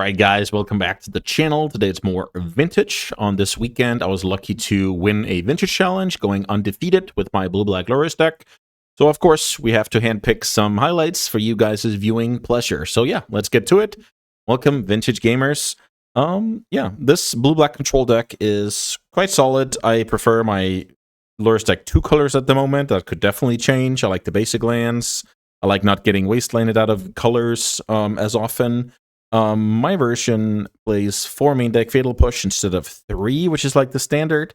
Alright guys, welcome back to the channel. Today it's more vintage. On this weekend, I was lucky to win a vintage challenge, going undefeated with my blue-black Lurrus deck. So of course, we have to handpick some highlights for you guys' viewing pleasure. So yeah, let's get to it. Welcome, vintage gamers. Yeah, this blue-black control deck is quite solid. I prefer my Lurrus deck 2 colors at the moment. That could definitely change. I like the basic lands. I like not getting wastelanded out of colors as often. My version plays 4 main deck Fatal Push instead of 3, which is like the standard.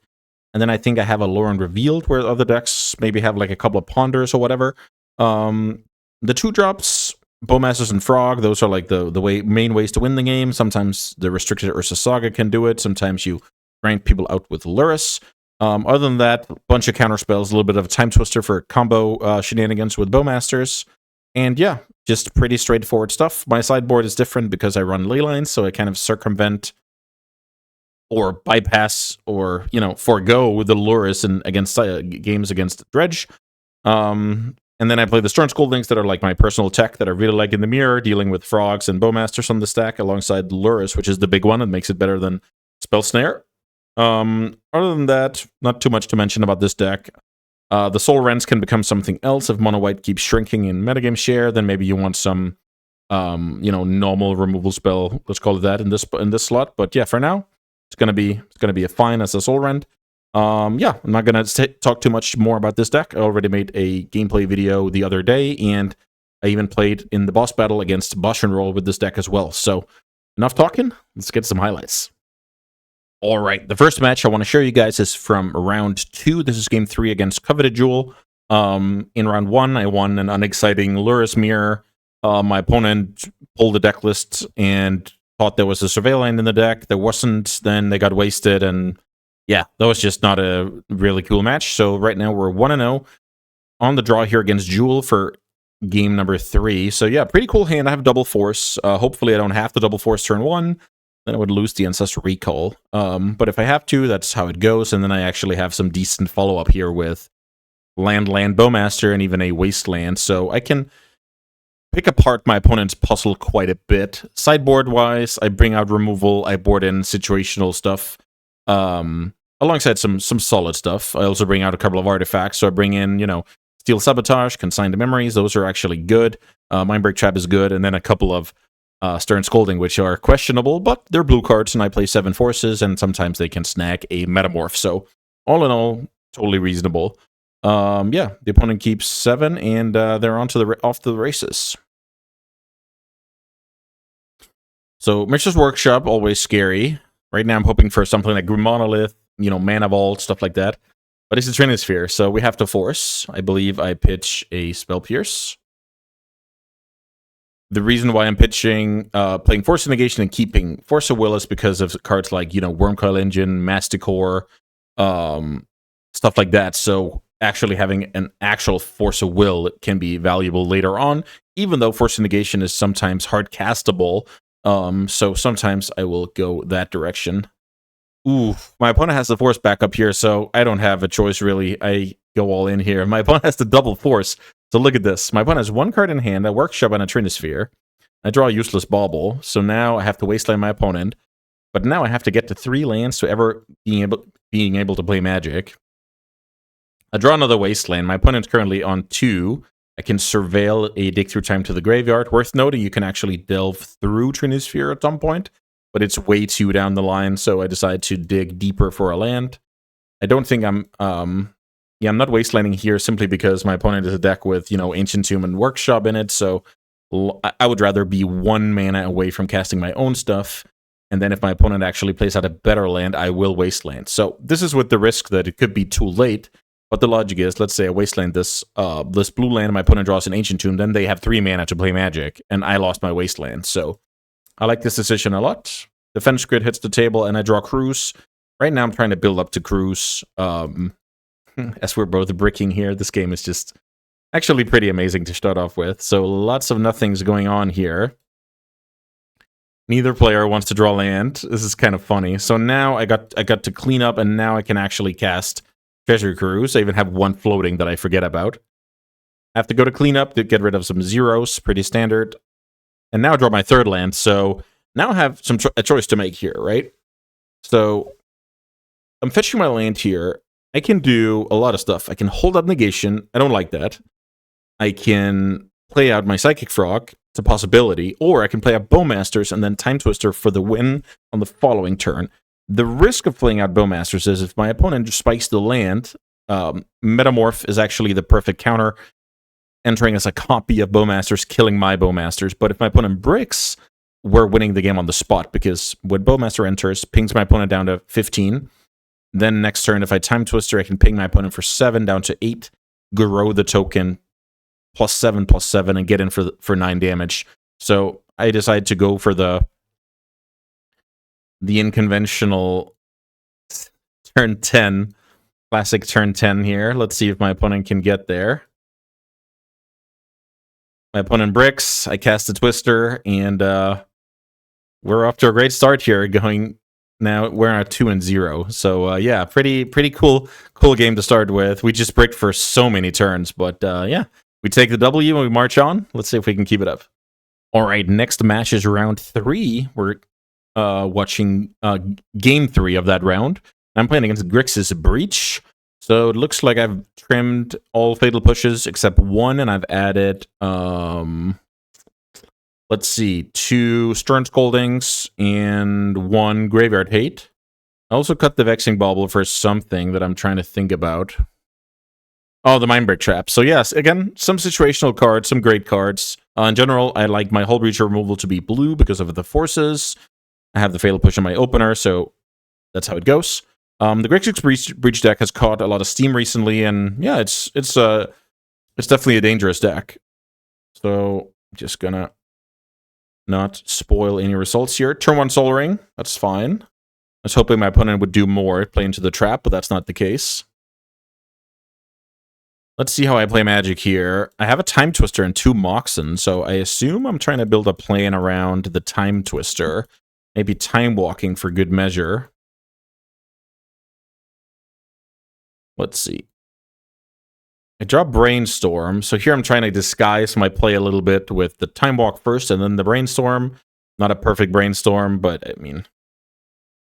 And then I think I have a Lauren Revealed, where other decks maybe have like a couple of Ponders or whatever. The 2-drops, Bowmasters and Frog, those are like the main ways to win the game. Sometimes the restricted Ursa Saga can do it. Sometimes you grind people out with Lurrus. Other than that, a bunch of counter spells, a little bit of a Time Twister for combo shenanigans with Bowmasters. And yeah, just pretty straightforward stuff. My sideboard is different because I run ley lines, so I kind of circumvent or bypass or, you know, forego the Lurrus and against games against Dredge. And then I play the Stern Scoldings that are like my personal tech that I really like in the mirror, dealing with Frogs and Bowmasters on the stack alongside Lurrus, which is the big one and makes it better than Spell Snare. Other than that, not too much to mention about this deck. The Soul Rents can become something else if mono white keeps shrinking in metagame share. Then maybe you want some, you know, normal removal spell. Let's call it that in this slot. But yeah, for now, it's gonna be a fine as a Soul Rent. Yeah, I'm not gonna talk too much more about this deck. I already made a gameplay video the other day, and I even played in the boss battle against Bosch and Roll with this deck as well. So enough talking. Let's get some highlights. All right, the first match I want to show you guys is from round 2. This is game 3 against Coveted Jewel. In round 1, I won an unexciting Lurrus mirror. My opponent pulled the deck list and thought there was a Surveil land in the deck. There wasn't. Then they got wasted, and yeah, that was just not a really cool match. So right now we're 1-0 on the draw here against Jewel for game number 3. So yeah, pretty cool hand. I have double force. Hopefully I don't have to double force turn 1. Then I would lose the Ancestral Recall. But if I have to, that's how it goes. And then I actually have some decent follow-up here with Land, Bowmaster, and even a Wasteland. So I can pick apart my opponent's puzzle quite a bit. Sideboard-wise, I bring out removal. I board in situational stuff alongside some solid stuff. I also bring out a couple of artifacts. So I bring in, you know, Steel Sabotage, Consign to Memories. Those are actually good. Mindbreak Trap is good. And then a couple of Stern Scolding, which are questionable, but they're blue cards, and I play 7 forces, and sometimes they can snag a Metamorph. So all in all, totally reasonable. Yeah, the opponent keeps 7, and they're off to the races. So Mishra's Workshop, always scary. Right now I'm hoping for something like Monolith, you know, Mana Vault, stuff like that. But it's a Trinisphere, so we have to force. I believe I pitch a Spell Pierce. The reason why I'm pitching, playing Force of Negation and keeping Force of Will is because of cards like, you know, Wormcoil Engine, Masticore, stuff like that. So actually having an actual Force of Will can be valuable later on, even though Force of Negation is sometimes hard castable. So sometimes I will go that direction. Ooh, my opponent has the Force back up here, so I don't have a choice really. I go all in here. My opponent has the double Force. So look at this. My opponent has 1 card in hand, a Workshop, and a Trinisphere. I draw a useless Bauble, so now I have to wasteland my opponent. But now I have to get to 3 lands to ever being able to play Magic. I draw another Wasteland. My opponent's currently on 2. I can surveil a Dig Through Time to the Graveyard. Worth noting, you can actually delve through Trinisphere at some point, but it's way too down the line, so I decide to dig deeper for a land. I don't think yeah, I'm not wastelanding here simply because my opponent is a deck with, you know, Ancient Tomb and Workshop in it, so I would rather be 1 mana away from casting my own stuff, and then if my opponent actually plays out a better land, I will wasteland. So this is with the risk that it could be too late, but the logic is, let's say I wasteland this blue land, and my opponent draws an Ancient Tomb, then they have 3 mana to play Magic, and I lost my wasteland. So I like this decision a lot. Defense Grid hits the table, and I draw Cruise. Right now I'm trying to build up to Cruise. As we're both bricking here, this game is just actually pretty amazing to start off with. So lots of nothings going on here. Neither player wants to draw land. This is kind of funny. So now I got to clean up, and now I can actually cast Treasury Cruise. I even have 1 floating that I forget about. I have to go to clean up to get rid of some zeros, pretty standard. And now I draw my 3rd land. So now I have a choice to make here, right? So I'm fetching my land here. I can do a lot of stuff. I can hold up negation. I don't like that. I can play out my Psychic Frog. It's a possibility. Or I can play out Bowmasters and then Time Twister for the win on the following turn. The risk of playing out Bowmasters is if my opponent just spikes the land, Metamorph is actually the perfect counter, entering as a copy of Bowmasters, killing my Bowmasters. But if my opponent bricks, we're winning the game on the spot, because when Bowmaster enters, pings my opponent down to 15. Then next turn, if I Time Twister, I can ping my opponent for 7 down to 8, grow the token, +7/+7, and get in for 9 damage. So I decide to go for the unconventional turn 10, classic turn 10 here. Let's see if my opponent can get there. My opponent bricks, I cast the Twister, and we're off to a great start here, going... Now we're at 2-0, so yeah, pretty cool game to start with. We just bricked for so many turns, but yeah, we take the W and we march on. Let's see if we can keep it up. All right, next match is round 3. We're watching game 3 of that round. I'm playing against Grixis Breach, so it looks like I've trimmed all fatal pushes except one, and I've added let's see, 2 Stern Scoldings and 1 Graveyard Hate. I also cut the Vexing Bauble for something that I'm trying to think about. Oh, the Mindbreak Trap. So yes, again, some situational cards, some great cards. In general, I like my Hull Breacher removal to be blue because of the forces. I have the Fatal Push in my opener, so that's how it goes. The Grixis Breach deck has caught a lot of steam recently, and yeah, it's definitely a dangerous deck. So just gonna not spoil any results here. Turn 1 Soul Ring, that's fine. I was hoping my opponent would do more, play into the trap, but that's not the case. Let's see how I play Magic here. I have a Time Twister and 2 Moxen, so I assume I'm trying to build a plan around the Time Twister. Maybe Time Walking for good measure. Let's see. I draw Brainstorm, so here I'm trying to disguise my play a little bit with the Time Walk first and then the Brainstorm. Not a perfect Brainstorm, but I mean,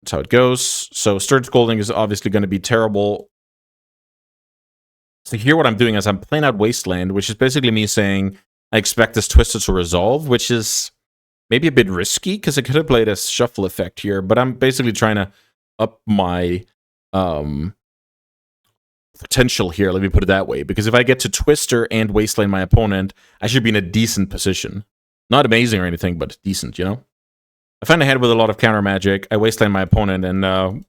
that's how it goes. So Stern Scolding is obviously going to be terrible. So here what I'm doing is I'm playing out Wasteland, which is basically me saying I expect this Twister to resolve, which is maybe a bit risky because I could have played a Shuffle effect here, but I'm basically trying to up my... potential here, let me put it that way, because if I get to Twister and Wasteland my opponent, I should be in a decent position. Not amazing or anything, but decent, you know? I find ahead with a lot of counter magic, I Wasteland my opponent, and I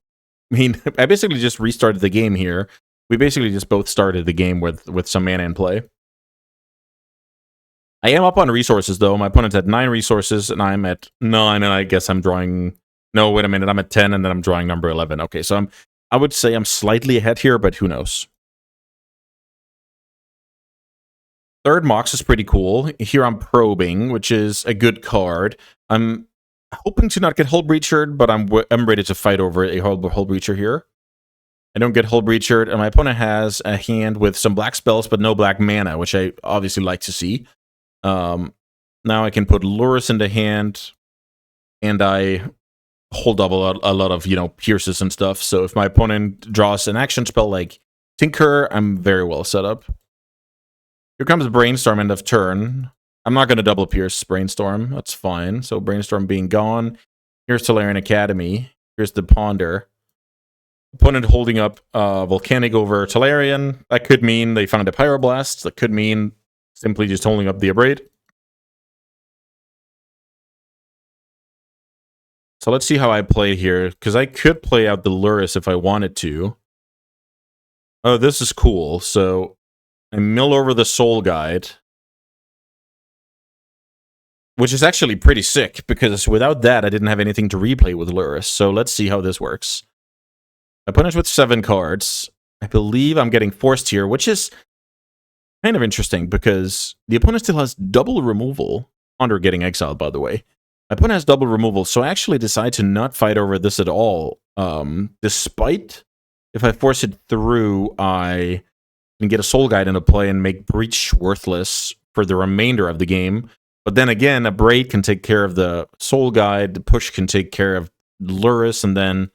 mean, I basically just restarted the game here. We basically just both started the game with some mana in play. I am up on resources, though. My opponent's at 9 resources, and I'm at 9, and I guess I'm drawing... No, wait a minute, I'm at 10, and then I'm drawing number 11. Okay, so I would say I'm slightly ahead here, but who knows. Third Mox is pretty cool. Here I'm Probing, which is a good card. I'm hoping to not get Hull Breachered, but I'm ready to fight over a Hull Breacher here. I don't get Hull Breachered, and my opponent has a hand with some black spells, but no black mana, which I obviously like to see. Now I can put Lurrus into hand, and I hold up a lot of, you know, pierces and stuff. So if my opponent draws an action spell like Tinker, I'm very well set up. Here comes Brainstorm end of turn. I'm not going to double pierce Brainstorm. That's fine. So Brainstorm being gone. Here's Tolarian Academy. Here's the Ponder. Opponent holding up Volcanic over Tolarian. That could mean they found a Pyroblast. That could mean simply just holding up the Abrade. So let's see how I play here, because I could play out the Lurrus if I wanted to. Oh, this is cool. So I mill over the Soul Guide, which is actually pretty sick, because without that, I didn't have anything to replay with Lurrus. So let's see how this works. Opponent with 7 cards. I believe I'm getting forced here, which is kind of interesting, because the opponent still has double removal. Under getting exiled, by the way. My opponent has double removal, so I actually decide to not fight over this at all. Despite, if I force it through, I can get a Soul Guide into play and make Breach worthless for the remainder of the game. But then again, a Braid can take care of the Soul Guide, the Push can take care of Luris, and then,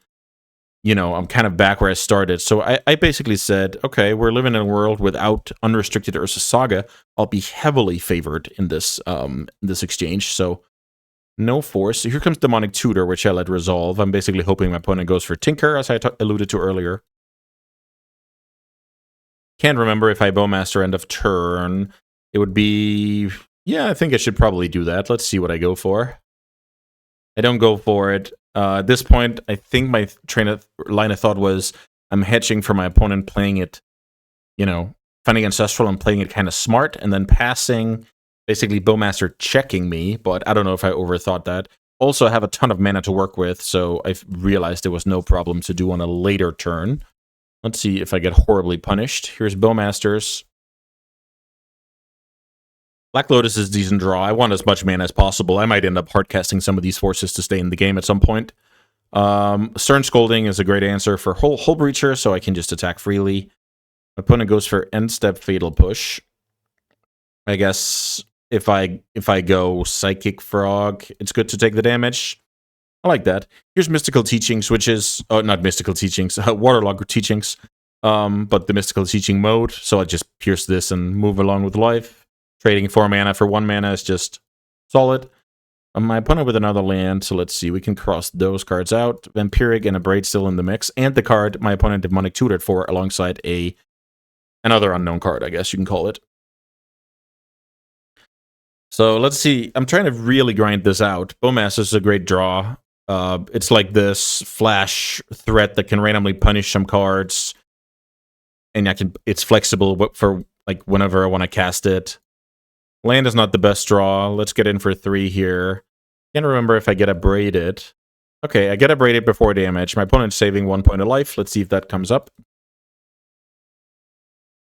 you know, I'm kind of back where I started. So I basically said, okay, we're living in a world without unrestricted Ursa Saga. I'll be heavily favored in this exchange. So no force. Here comes Demonic Tutor, which I let resolve. I'm basically hoping my opponent goes for Tinker, as I alluded to earlier. Can't remember if I Bowmaster end of turn. It would be... Yeah, I think I should probably do that. Let's see what I go for. I don't go for it. At this point, I think my line of thought was I'm hedging for my opponent playing it, you know, finding Ancestral and playing it kind of smart, and then passing, basically Bowmaster checking me, but I don't know if I overthought that. Also, I have a ton of mana to work with, so I realized there was no problem to do on a later turn. Let's see if I get horribly punished. Here's Bowmasters. Black Lotus is a decent draw. I want as much mana as possible. I might end up hardcasting some of these forces to stay in the game at some point. Stern Scolding is a great answer for Hull Breacher, so I can just attack freely. My opponent goes for End Step Fatal Push. I guess if I go Psychic Frog, it's good to take the damage. I like that. Here's Mystical Teachings, which is... Oh, not Mystical Teachings. Waterlog Teachings. But the Mystical Teaching mode. So I just pierce this and move along with life. Trading 4 mana for 1 mana is just solid. My opponent with another land, so let's see. We can cross those cards out. Vampiric and a Braid still in the mix. And the card my opponent Demonic Tutored for alongside another unknown card, I guess you can call it. So let's see. I'm trying to really grind this out. Bowmaster is a great draw. It's like this flash threat that can randomly punish some cards. And it's flexible for like whenever I want to cast it. Land is not the best draw. Let's get in for 3 here. Can't remember if I get Braided. Okay, I get Braided before damage. My opponent's saving 1 point of life. Let's see if that comes up.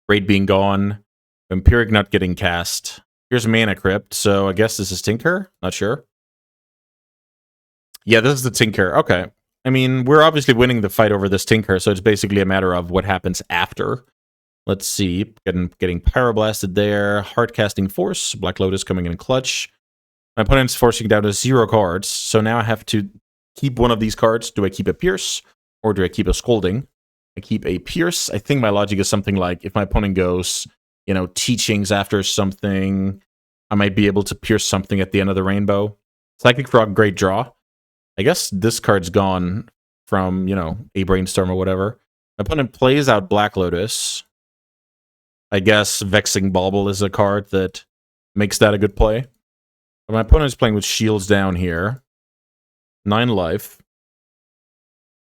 Braid being gone. Vampiric not getting cast. Here's Mana Crypt, so I guess this is Tinker? Not sure. Yeah, this is the Tinker. Okay. I mean, we're obviously winning the fight over this Tinker, so it's basically a matter of what happens after. Let's see. Getting Pyroblasted there. Hardcasting Force. Black Lotus coming in clutch. My opponent's forcing down to 0 cards, so now I have to keep one of these cards. Do I keep a Pierce, or do I keep a Scolding? I keep a Pierce. I think my logic is something like, if my opponent goes, you know, Teachings after something, I might be able to pierce something at the end of the rainbow. Psychic Frog, great draw. I guess this card's gone from, you know, a Brainstorm or whatever. My opponent plays out Black Lotus. I guess Vexing Bauble is a card that makes that a good play. But my opponent is playing with shields down here. 9 life.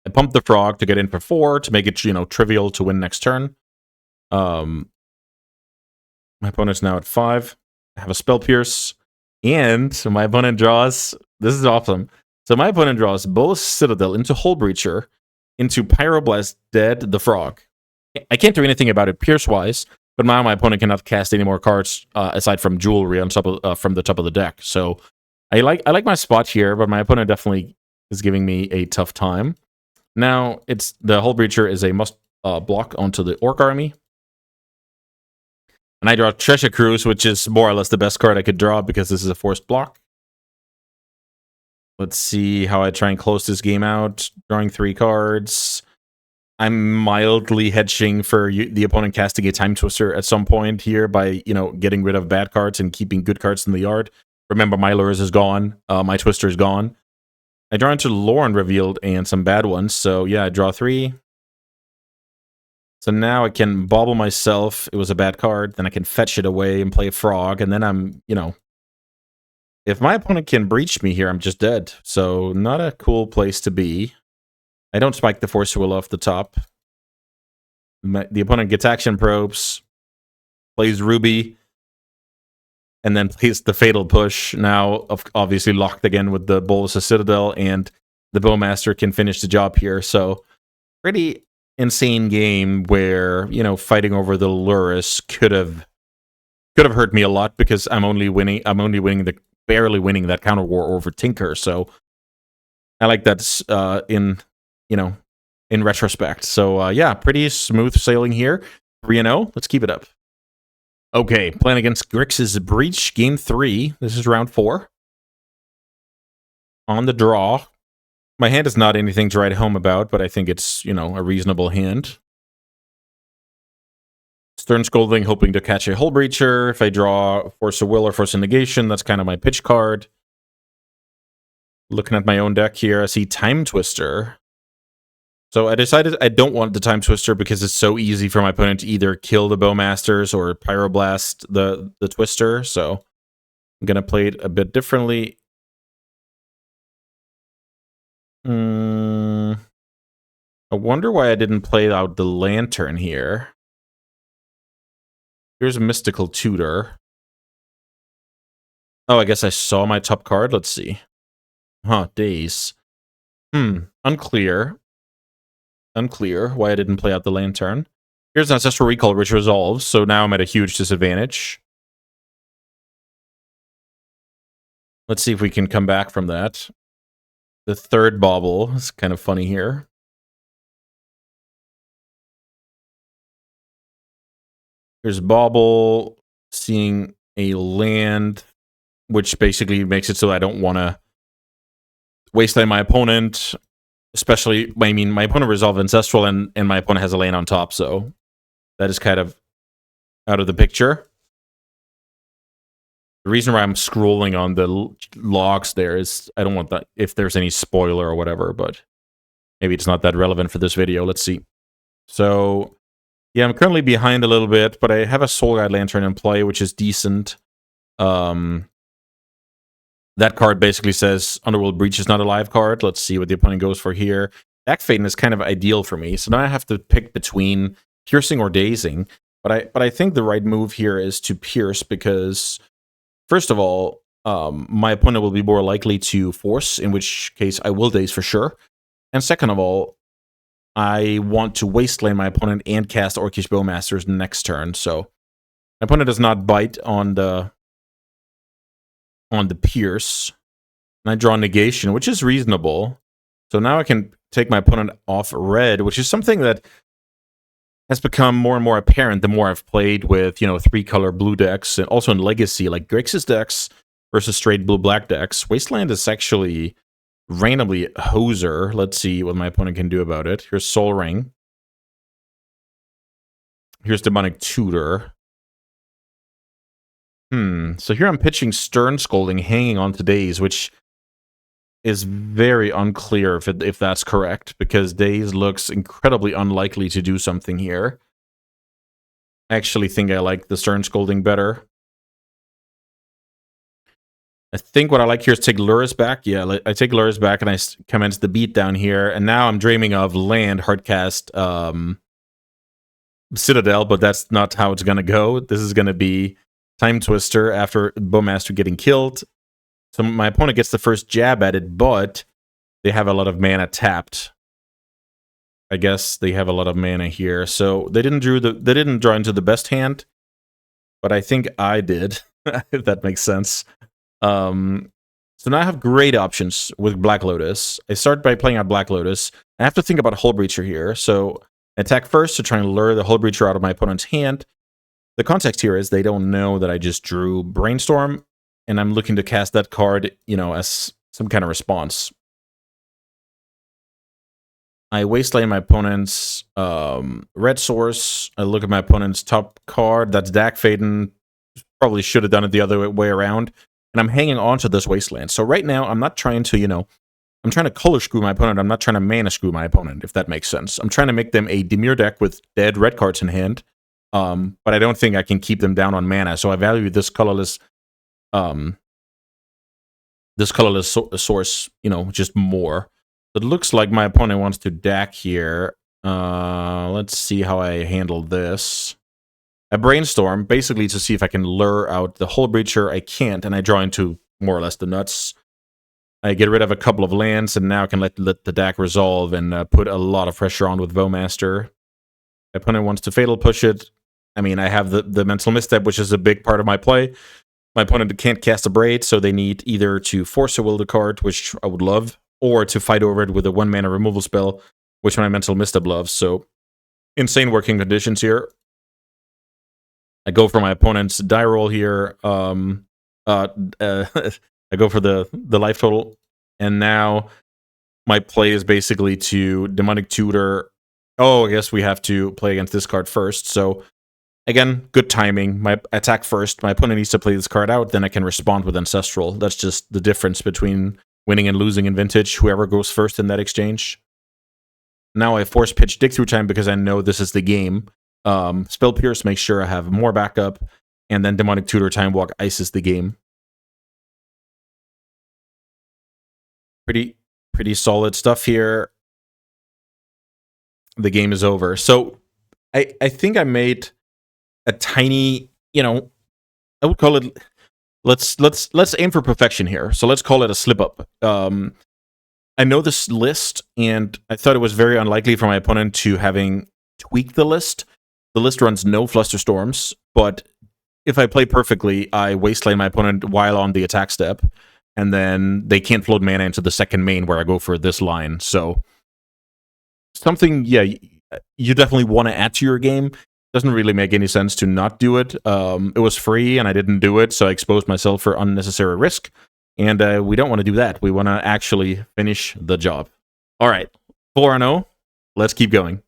I pump the Frog to get in for 4 to make it, you know, trivial to win next turn. My opponent's now at 5. I have a Spell Pierce. And my opponent draws... This is awesome. So my opponent draws both Citadel into Hull Breacher, into Pyroblast Dead the Frog. I can't do anything about it Pierce-wise, but now my opponent cannot cast any more cards aside from Jewelry on top of, from the top of the deck. So I like my spot here, but my opponent definitely is giving me a tough time. Now, the Hull Breacher is a must block onto the Orc Army. And I draw Treasure Cruise, which is more or less the best card I could draw because this is a forced block. Let's see how I try and close this game out. Drawing 3 cards. I'm mildly hedging for the opponent casting a Time Twister at some point here by, you know, getting rid of bad cards and keeping good cards in the yard. Remember, my Lures is gone. My Twister is gone. I draw into Lorne Revealed and some bad ones. So, yeah, I draw 3. So now I can bobble myself. It was a bad card. Then I can fetch it away and play a Frog. And then I'm, you know... If my opponent can breach me here, I'm just dead. So, not a cool place to be. I don't spike the Force Will off the top. The opponent gets Action Probes, plays Ruby, and then plays the Fatal Push. Now, obviously locked again with the Bolus of Citadel, and the Bowmaster can finish the job here. So, pretty insane game where, you know, fighting over the Lurrus could have hurt me a lot because I'm only barely winning that counter war over Tinker. So, I like that in retrospect. So, yeah, pretty smooth sailing here. 3-0. Let's keep it up. Okay, playing against Grix's Breach, game 3. This is round 4. On the draw. My hand is not anything to write home about, but I think it's, you know, a reasonable hand. Stern Scolding, hoping to catch a Hull Breacher. If I draw Force of Will or Force of Negation, that's kind of my pitch card. Looking at my own deck here, I see Time Twister. So I decided I don't want the Time Twister because it's so easy for my opponent to either kill the Bowmasters or Pyroblast the Twister. So I'm going to play it a bit differently. I wonder why I didn't play out the Lantern here. Here's a Mystical Tutor. Oh, I guess I saw my top card. Let's see. Huh, Days. Unclear. Unclear why I didn't play out the Lantern. Here's an Ancestral Recall, which resolves, so now I'm at a huge disadvantage. Let's see if we can come back from that. The third bauble is kind of funny here. Here's bauble, seeing a land, which basically makes it so I don't want to wasteland my opponent. Especially, I mean, my opponent resolved Ancestral, and my opponent has a land on top, so that is kind of out of the picture. The reason why I'm scrolling on the logs there is I don't want that if there's any spoiler or whatever, but maybe it's not that relevant for this video. Let's see. So, yeah, I'm currently behind a little bit, but I have a Soul Guide Lantern in play, which is decent. That card basically says Underworld Breach is not a live card. Let's see what the opponent goes for here. Back Faden is kind of ideal for me, so now I have to pick between Piercing or Dazing. But I think the right move here is to Pierce because, first of all, my opponent will be more likely to Force, in which case I will Daze for sure. And second of all, I want to wasteland my opponent and cast Orcish Bowmasters next turn. So my opponent does not bite on the Pierce. And I draw Negation, which is reasonable. So now I can take my opponent off red, which is something that has become more and more apparent the more I've played with, you know, 3-color blue decks, and also in Legacy, like Grixis decks versus straight blue-black decks. Wasteland is actually randomly hoser. Let's see what my opponent can do about it. Here's Soul Ring. Here's Demonic Tutor. So here I'm pitching Stern Scolding, hanging on to Daze, which is very unclear if that's correct, because Daze looks incredibly unlikely to do something here. I actually think I like the Stern Scolding better. I think what I like here is take Luris back. Yeah, I take Luris back and I commence the beat down here, and now I'm dreaming of land hardcast Citadel, but that's not how it's going to go. This is going to be Time Twister after Bowmaster getting killed. So my opponent gets the first jab at it, but they have a lot of mana tapped. I guess they have a lot of mana here. So they didn't draw into the best hand, but I think I did, if that makes sense. So now I have great options with Black Lotus. I start by playing out Black Lotus. I have to think about Hull Breacher here. So attack first to try and lure the Hull Breacher out of my opponent's hand. The context here is they don't know that I just drew Brainstorm, and I'm looking to cast that card, you know, as some kind of response. I wasteland my opponent's red source. I look at my opponent's top card. That's Dak Faden. Probably should have done it the other way around. And I'm hanging on to this wasteland. So right now, I'm not trying to, you know, I'm trying to color screw my opponent. I'm not trying to mana screw my opponent, if that makes sense. I'm trying to make them a Dimir deck with dead red cards in hand. But I don't think I can keep them down on mana. So I value this colorless source, you know, just more. It looks like my opponent wants to DAC here. Let's see how I handle this. I Brainstorm, basically to see if I can lure out the Hull Breacher. I can't, and I draw into more or less the nuts. I get rid of a couple of lands, and now I can let the DAC resolve and put a lot of pressure on with Bowmaster. My opponent wants to Fatal Push it. I mean, I have the Mental Misstep, which is a big part of my play. My opponent can't cast a Braid, so they need either to Force a Will the card, which I would love, or to fight over it with a 1-mana removal spell, which my Mental Misstep loves. So, insane working conditions here. I go for my opponent's die roll here. I go for the life total, and now my play is basically to Demonic Tutor. Oh, I guess we have to play against this card first. So again, good timing. My attack first. My opponent needs to play this card out, then I can respond with Ancestral. That's just the difference between winning and losing in Vintage. Whoever goes first in that exchange. Now I force pitch Dig Through Time because I know this is the game. Spell Pierce makes sure I have more backup, and then Demonic Tutor Time Walk ices the game. Pretty solid stuff here. The game is over. So I think I made a tiny, I would call it. Let's aim for perfection here. So let's call it a slip up. I know this list, and I thought it was very unlikely for my opponent to having tweaked the list. The list runs no Flusterstorms, but if I play perfectly, I wasteland my opponent while on the attack step, and then they can't float mana into the second main where I go for this line. So something, yeah, you definitely want to add to your game. Doesn't really make any sense to not do it. It was free, and I didn't do it, so I exposed myself for unnecessary risk. And we don't want to do that. We want to actually finish the job. All right, 4-0. Let's keep going.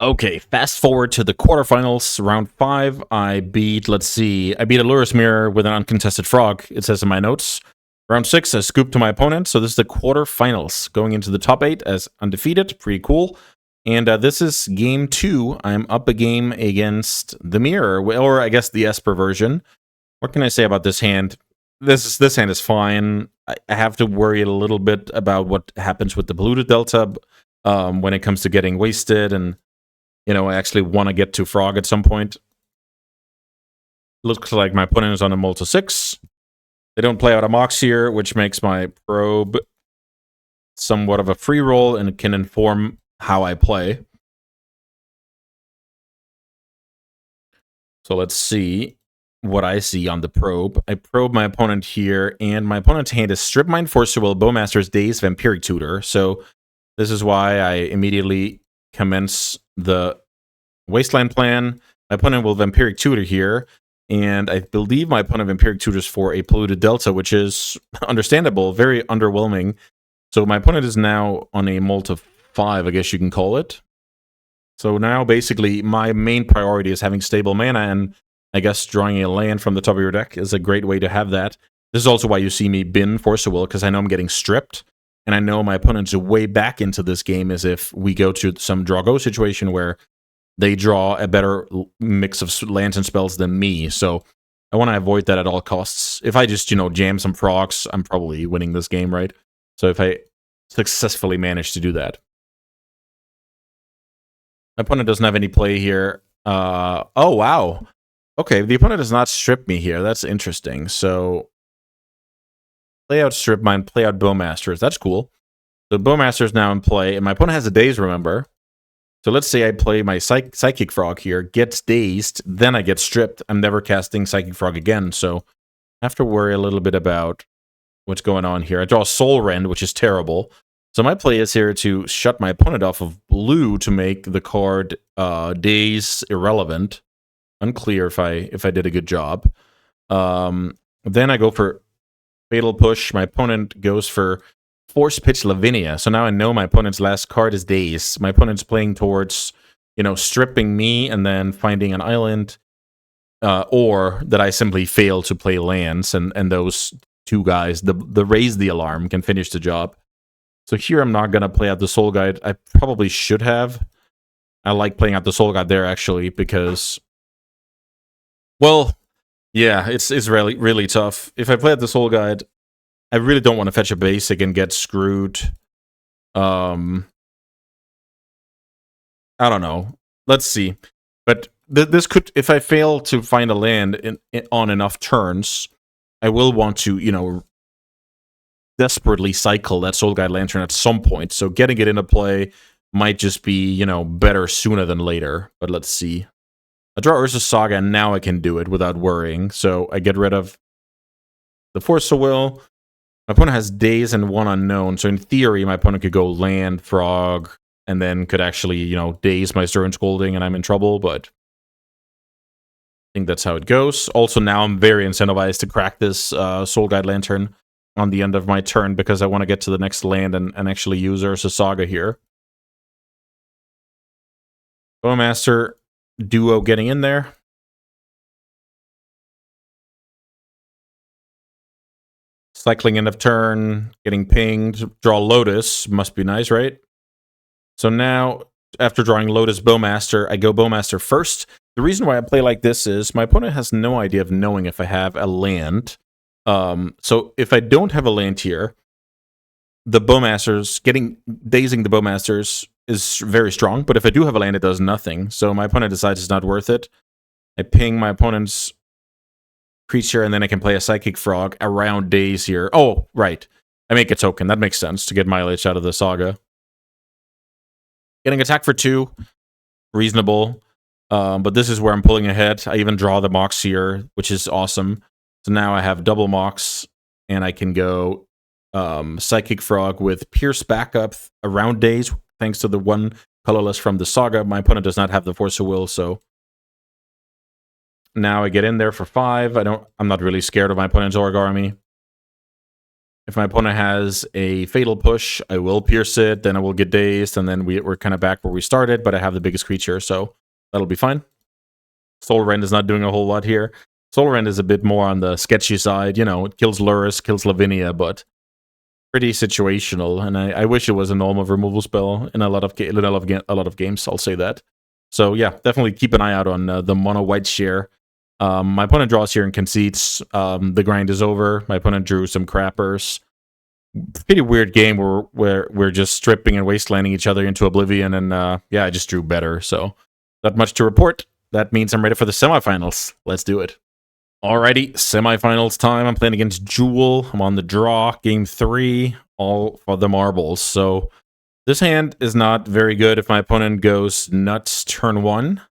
Okay, fast forward to the quarterfinals, round 5. I beat, let's see, I beat Aluris Mirror with an uncontested frog, it says in my notes. Round 6, I scooped to my opponent, so this is the quarterfinals, going into the top 8 as undefeated. Pretty cool. And this is game 2. I'm up a game against Dimir, or I guess the Esper version. What can I say about this hand? This hand is fine. I have to worry a little bit about what happens with the polluted delta when it comes to getting wasted, and I actually want to get to frog at some point. Looks like my opponent is on a Molta 6. They don't play out a Mox here, which makes my probe somewhat of a free roll and can inform how I play. So let's see what I see on the probe. I probe my opponent here, and my opponent's hand is Strip Mine, Force of Will, Bowmaster's Daze, Vampiric Tutor. So this is why I immediately commence the Wasteland plan. My opponent will Vampiric Tutor here, and I believe my opponent Vampiric Tutors for a Polluted Delta, which is understandable, very underwhelming. So my opponent is now on a Molta 5, I guess you can call it. So now basically my main priority is having stable mana, and I guess drawing a land from the top of your deck is a great way to have that. This is also why you see me bin Force of Will, because I know I'm getting stripped, and I know my opponent's way back into this game as if we go to some draw-go situation where they draw a better mix of lands and spells than me. So I want to avoid that at all costs. If I just, jam some procs, I'm probably winning this game, right? So if I successfully manage to do that. My opponent doesn't have any play here. Oh, wow. Okay, the opponent does not strip me here. That's interesting. So, play out Strip Mine, play out Bowmasters. That's cool. The Bowmaster is now in play, and my opponent has a Daze, remember? So let's say I play my Psychic Frog here, gets dazed, then I get stripped. I'm never casting Psychic Frog again, so I have to worry a little bit about what's going on here. I draw Soul Rend, which is terrible. So my play is here to shut my opponent off of blue to make the card Daze irrelevant. Unclear if I did a good job. Then I go for Fatal Push. My opponent goes for Force Pitch Lavinia. So now I know my opponent's last card is Daze. My opponent's playing towards, stripping me and then finding an island, or that I simply fail to play lands, and those two guys, the Raise the Alarm, can finish the job. So here I'm not going to play out the Soul Guide. I probably should have. I like playing out the Soul Guide there, actually, because, well, yeah, it's really, really tough. If I play out the Soul Guide, I really don't want to fetch a basic and get screwed. I don't know. Let's see. But this could, if I fail to find a land on enough turns, I will want to, desperately cycle that Soul Guide Lantern at some point. So getting it into play might just be, better sooner than later. But let's see. I draw Urza's Saga, and now I can do it without worrying. So I get rid of the Force of Will. My opponent has Daze and one unknown, so in theory, my opponent could go land, frog, and then could actually, Daze my Stern Scolding, and I'm in trouble, but think that's how it goes. Also, now I'm very incentivized to crack this Soul Guide Lantern on the end of my turn because I want to get to the next land and actually use Ursa Saga here. Bowmaster duo getting in there. Cycling end of turn, getting pinged. Draw Lotus. Must be nice, right? So now, after drawing Lotus Bowmaster, I go Bowmaster first. The reason why I play like this is my opponent has no idea of knowing if I have a land. So if I don't have a land here, the Bowmasters, dazing the Bowmasters is very strong. But if I do have a land, it does nothing. So my opponent decides it's not worth it. I ping my opponent's creature, and then I can play a Psychic Frog around daze here. Oh, right. I make a token. That makes sense to get mileage out of the Saga. Getting attack for 2, reasonable. But this is where I'm pulling ahead. I even draw the Mox here, which is awesome. So now I have double Mox, and I can go Psychic Frog with Pierce backup around daze, thanks to the 1 colorless from the Saga. My opponent does not have the Force of Will, so now I get in there for 5. I'm not really scared of my opponent's Org Army. If my opponent has a Fatal Push, I will pierce it, then I will get dazed, and then we're kind of back where we started, but I have the biggest creature, so that'll be fine. Soul Rend is not doing a whole lot here. Soul Rend is a bit more on the sketchy side. You know, it kills Luris, kills Lavinia, but pretty situational, and I wish it was a normal removal spell in a lot of games, I'll say that. So yeah, definitely keep an eye out on the mono white share. My opponent draws here and concedes. The grind is over. My opponent drew some crappers. Pretty weird game where we're just stripping and wastelanding each other into oblivion, and yeah, I just drew better, so not much to report. That means I'm ready for the semifinals. Let's do it. Alrighty, semifinals time. I'm playing against Jewel. I'm on the draw. Game 3, all for the marbles. So this hand is not very good if my opponent goes nuts turn 1.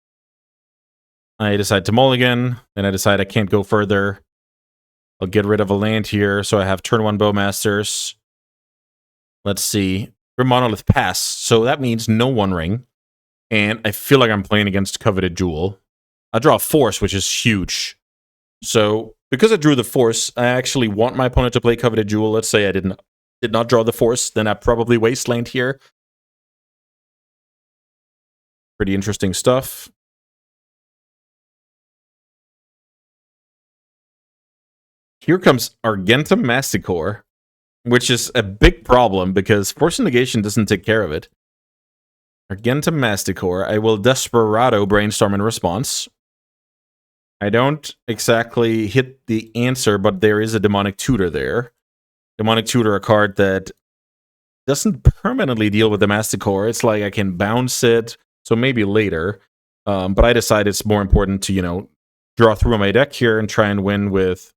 I decide to mulligan, then I decide I can't go further. I'll get rid of a land here, so I have turn 1 Bowmasters. Let's see. For Monolith pass, so that means no One Ring. And I feel like I'm playing against Coveted Jewel. I draw a Force, which is huge. So, because I drew the Force, I actually want my opponent to play Coveted Jewel. Let's say I did not draw the Force, then I probably Wasteland here. Pretty interesting stuff. Here comes Argentum Masticore, which is a big problem because Force Negation doesn't take care of it. Argentum Masticore, I will Desperado Brainstorm in response. I don't exactly hit the answer, but there is a Demonic Tutor there. Demonic Tutor, a card that doesn't permanently deal with the Masticore. It's like I can bounce it, so maybe later. But I decide it's more important to, you know, draw through my deck here and try and win with,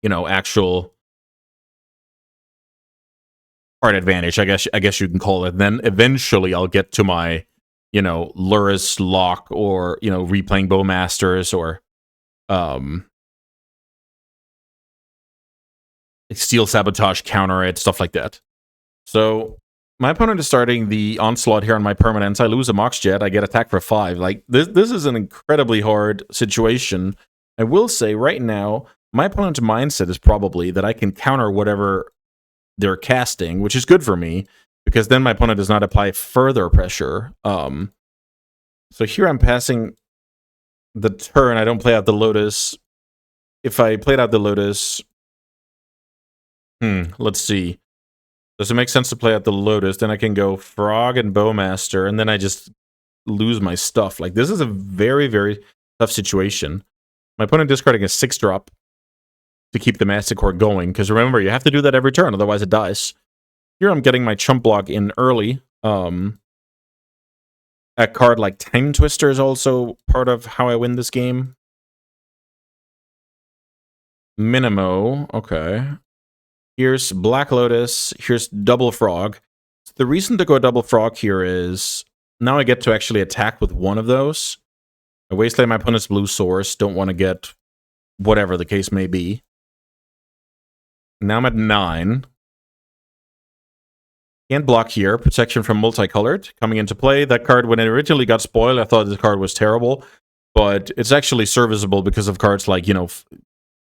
you know, actual card advantage, I guess you can call it. Then eventually I'll get to my, you know, Luris lock, or, you know, replaying Bowmasters, or Steel Sabotage, counter it, stuff like that. So my opponent is starting the onslaught here on my permanents. I lose a Mox Jet, I get attack for 5. Like, this is an incredibly hard situation. I will say right now, my opponent's mindset is probably that I can counter whatever they're casting, which is good for me, because then my opponent does not apply further pressure. So here I'm passing the turn. I don't play out the Lotus. If I played out the Lotus... let's see. Does it make sense to play out the Lotus? Then I can go Frog and Bowmaster, and then I just lose my stuff. Like, this is a very, very tough situation. My opponent discarding a 6-drop to keep the Masticore going, because remember, you have to do that every turn, otherwise it dies. Here I'm getting my chump block in early. A card like Time Twister is also part of how I win this game. Minimo, okay. Here's Black Lotus, here's Double Frog. The reason to go Double Frog here is now I get to actually attack with one of those. I wasteland my opponent's blue source, don't want to get whatever the case may be. Now I'm at 9. Can't block here. Protection from Multicolored coming into play. That card, when it originally got spoiled, I thought this card was terrible. but it's actually serviceable because of cards like, you know,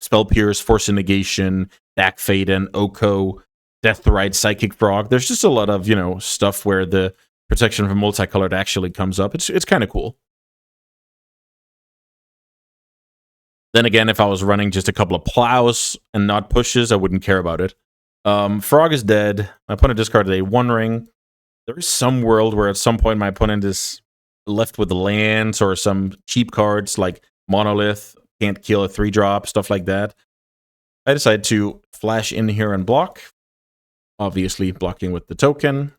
Spell Pierce, Force Negation, Back Fade, and Oko, Deathrite, Psychic Frog. There's just a lot of, you know, stuff where the protection from multicolored actually comes up. It's kind of cool. Then again, if I was running just a couple of plows and not pushes, I wouldn't care about it. Frog is dead. My opponent discarded a One Ring. There is some world where at some point my opponent is left with lands or some cheap cards like Monolith, can't kill a 3-drop, stuff like that. I decide to flash in here and block. Obviously blocking with the token.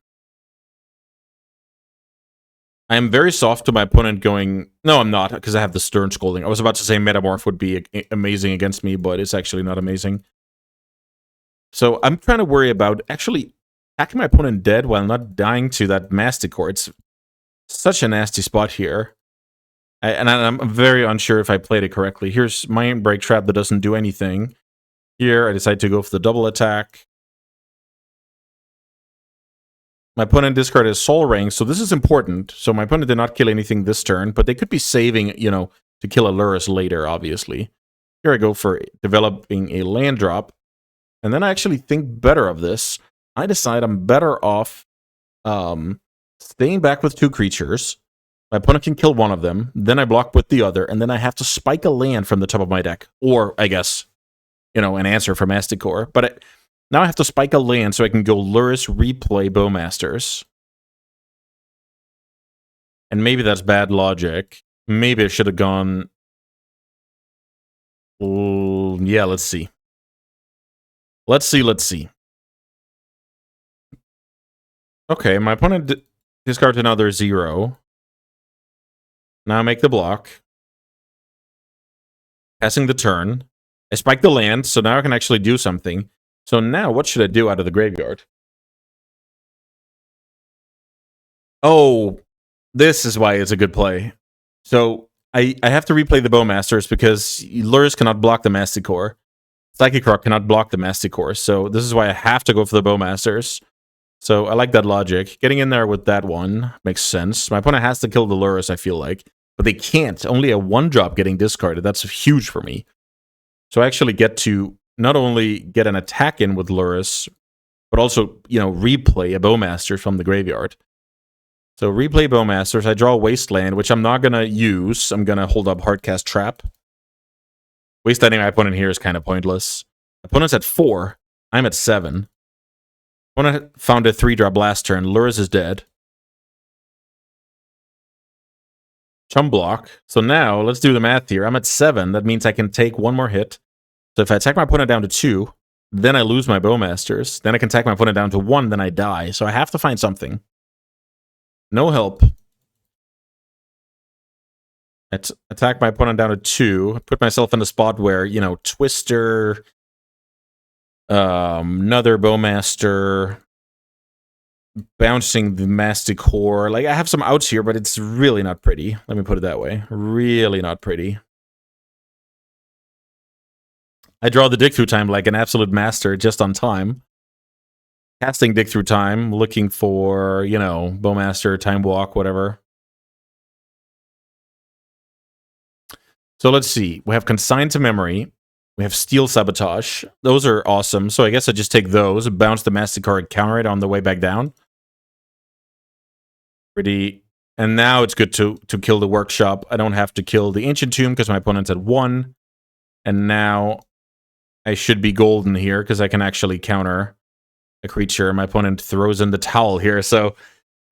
I am very soft to my opponent going... No, I'm not, because I have the Stern Scolding. I was about to say Metamorph would be amazing against me, but it's actually not amazing. So I'm trying to worry about actually attacking my opponent dead while not dying to that Masticore. It's such a nasty spot here. And I'm very unsure if I played it correctly. Here's Mind Break Trap that doesn't do anything. Here, I decide to go for the double attack. My opponent discarded Soul Ring, so this is important. So my opponent did not kill anything this turn, but they could be saving, you know, to kill a Lurrus later, obviously. Here I go for developing a land drop. And then I actually think better of this. I decide I'm better off staying back with 2 creatures. My opponent can kill one of them. Then I block with the other. And then I have to spike a land from the top of my deck. Or, I guess, you know, an answer from Masticore. But now I have to spike a land so I can go Lurrus, replay Bowmasters. And maybe that's bad logic. Maybe I should have gone... yeah, let's see. Let's see. Okay, my opponent discards another 0. Now I make the block. Passing the turn. I spike the land, so now I can actually do something. So now, what should I do out of the graveyard? Oh, this is why it's a good play. So I have to replay the Bowmasters because Lurrus cannot block the Masticore. Psychic Rock cannot block the Masticore. So this is why I have to go for the Bowmasters. So I like that logic. Getting in there with that one makes sense. My opponent has to kill the Lurrus, I feel like. But they can't. Only a 1-drop getting discarded. That's huge for me. So I actually get to not only get an attack in with Lurrus, but also, you know, replay a Bowmaster from the graveyard. So replay Bowmasters. I draw Wasteland, which I'm not going to use. I'm going to hold up Hardcast Trap. Wastelanding my opponent here is kind of pointless. Opponent's at 4. I'm at 7. Opponent found a 3-drop last turn. Lurrus is dead. Chum block. So now, let's do the math here. I'm at 7. That means I can take 1 more hit. So if I attack my opponent down to 2, then I lose my Bowmasters. Then I can attack my opponent down to 1, then I die. So I have to find something. No help. Attack my opponent down to 2. Put myself in a spot where, you know, Twister, another Bowmaster, bouncing the Masticore. Like, I have some outs here, but it's really not pretty. Let me put it that way. Really not pretty. I draw the Dig Through Time like an absolute master, just on time. Casting Dig Through Time, looking for, you know, Bowmaster, Time Walk, whatever. So let's see. We have Consigned to Memory. We have Steel Sabotage. Those are awesome. So I guess I just take those, bounce the Masticore, and counter it on the way back down. Pretty. And now it's good to kill the Workshop. I don't have to kill the Ancient Tomb because my opponent's at 1. And now I should be golden here because I can actually counter a creature. My opponent throws in the towel here. So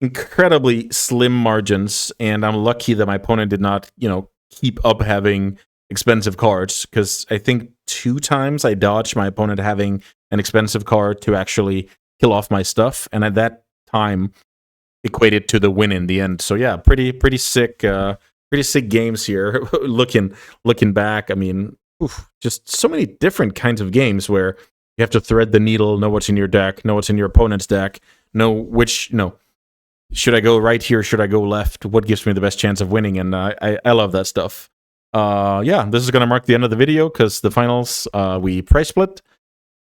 incredibly slim margins. And I'm lucky that my opponent did not, you know, keep up having expensive cards, because I think 2 times I dodged my opponent having an expensive card to actually kill off my stuff, and at that time equated to the win in the end. So yeah, pretty sick games here. looking back, I mean, just so many different kinds of games where you have to thread the needle, know what's in your deck, know what's in your opponent's deck, know which, should I go right here, should I go left, what gives me the best chance of winning, and I love that stuff. Yeah, this is going to mark the end of the video, because the finals, we price split,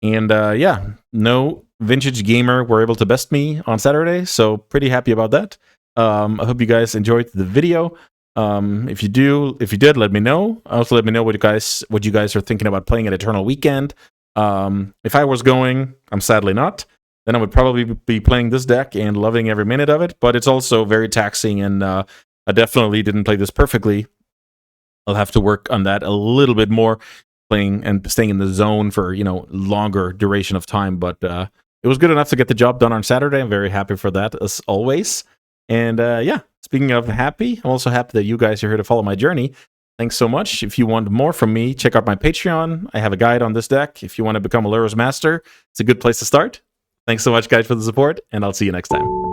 and yeah, no Vintage Gamer were able to best me on Saturday, so pretty happy about that. I hope you guys enjoyed the video. If you did, let me know. Also, let me know what you guys are thinking about playing at Eternal Weekend. If I was going, I'm sadly not. Then I would probably be playing this deck and loving every minute of it. But it's also very taxing, and I definitely didn't play this perfectly. I'll have to work on that a little bit more, playing and staying in the zone for longer duration of time. But it was good enough to get the job done on Saturday. I'm very happy for that, as always. And yeah, speaking of happy, I'm also happy that you guys are here to follow my journey. Thanks so much. If you want more from me, check out my Patreon. I have a guide on this deck. If you want to become a Lurrus Master, it's a good place to start. Thanks so much, guys, for the support, and I'll see you next time.